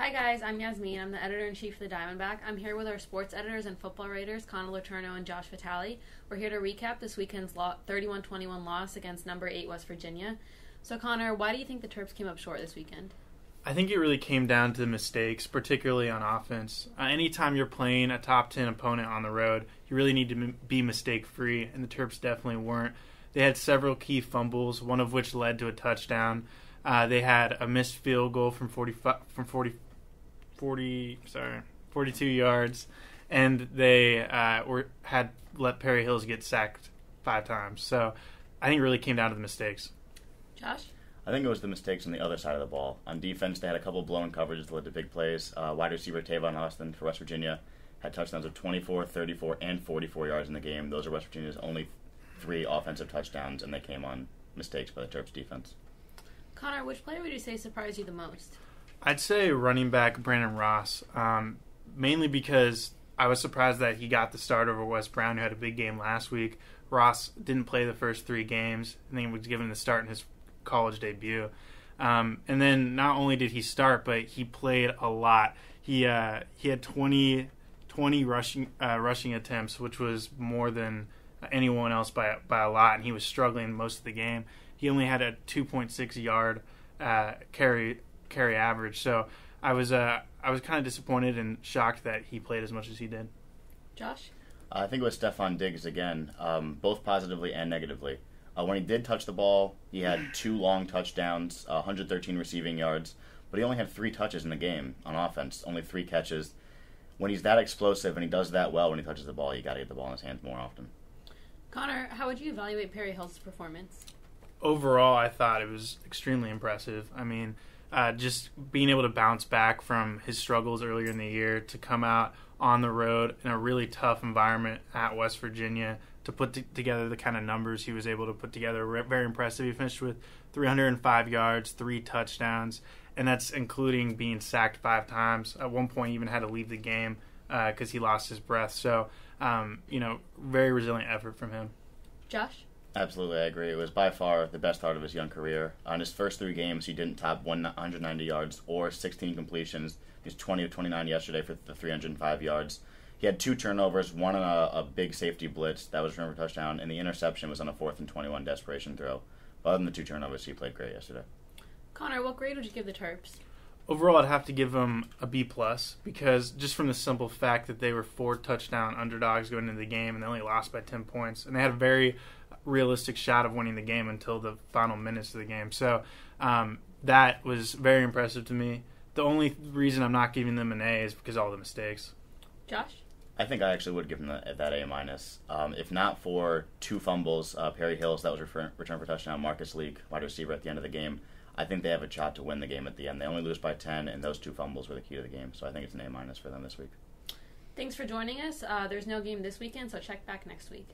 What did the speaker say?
Hi guys, I'm Yasmin. I'm the editor-in-chief of the Diamondback. I'm here with our sports editors and football writers, Connor Letourneau and Josh Vitale. We're here to recap this weekend's 31-21 loss against number 8 West Virginia. So Connor, why do you think the Terps came up short this weekend? I think it really came down to mistakes, particularly on offense. Anytime you're playing a top 10 opponent on the road, you really need to be mistake-free, and the Terps definitely weren't. They had several key fumbles, one of which led to a touchdown. They had a missed field goal from 42 yards, and they had let Perry Hills get sacked 5 times. So I think it really came down to the mistakes. Josh? I think it was the mistakes on the other side of the ball. On defense, they had a couple blown coverages that led to big plays. Wide receiver Tavon Austin for West Virginia had touchdowns of 24, 34, and 44 yards in the game. Those are West Virginia's only 3 offensive touchdowns, and they came on mistakes by the Terps defense. Connor, which player would you say surprised you the most? I'd say running back Brandon Ross, mainly because I was surprised that he got the start over Wes Brown, who had a big game last week. Ross didn't play the first 3 games, and then he was given the start in his college debut. And then not only did he start, but he played a lot. He had 20 rushing attempts, which was more than anyone else by a lot, and he was struggling most of the game. He only had a 2.6 yard carry average, so I was kind of disappointed and shocked that he played as much as he did. Josh? I think it was Stephon Diggs again, both positively and negatively. When he did touch the ball, he had 2 long touchdowns, 113 receiving yards, but he only had 3 touches in the game on offense, only 3 catches. When he's that explosive and he does that well when he touches the ball, you got to get the ball in his hands more often. Connor, how would you evaluate Perry Hill's performance? Overall, I thought it was extremely impressive. I mean, just being able to bounce back from his struggles earlier in the year to come out on the road in a really tough environment at West Virginia to put together the kind of numbers he was able to put together. Very impressive. He finished with 305 yards, 3 touchdowns, and that's including being sacked 5 times. At one point, he even had to leave the game because he lost his breath. So, very resilient effort from him. Josh? Absolutely, I agree. It was by far the best start of his young career. On his first 3 games, he didn't top 190 yards or 16 completions. He was 20 of 29 yesterday for the 305 yards. He had 2 turnovers, one on a big safety blitz that was returned for a touchdown, and the interception was on a 4th and 21 desperation throw. But other than the 2 turnovers, he played great yesterday. Connor, what grade would you give the Terps? Overall, I'd have to give them a B+, because just from the simple fact that they were 4 touchdown underdogs going into the game and they only lost by 10 points, and they had a very realistic shot of winning the game until the final minutes of the game. So that was very impressive to me. The only reason I'm not giving them an A is because of all the mistakes. Josh? I think I actually would give him that A-. If not for 2 fumbles, Perry Hills, that was returned for touchdown, Marcus Leak, wide receiver at the end of the game, I think they have a shot to win the game at the end. They only lose by 10, and those 2 fumbles were the key to the game. So I think it's an A- for them this week. Thanks for joining us. There's no game this weekend, so check back next week.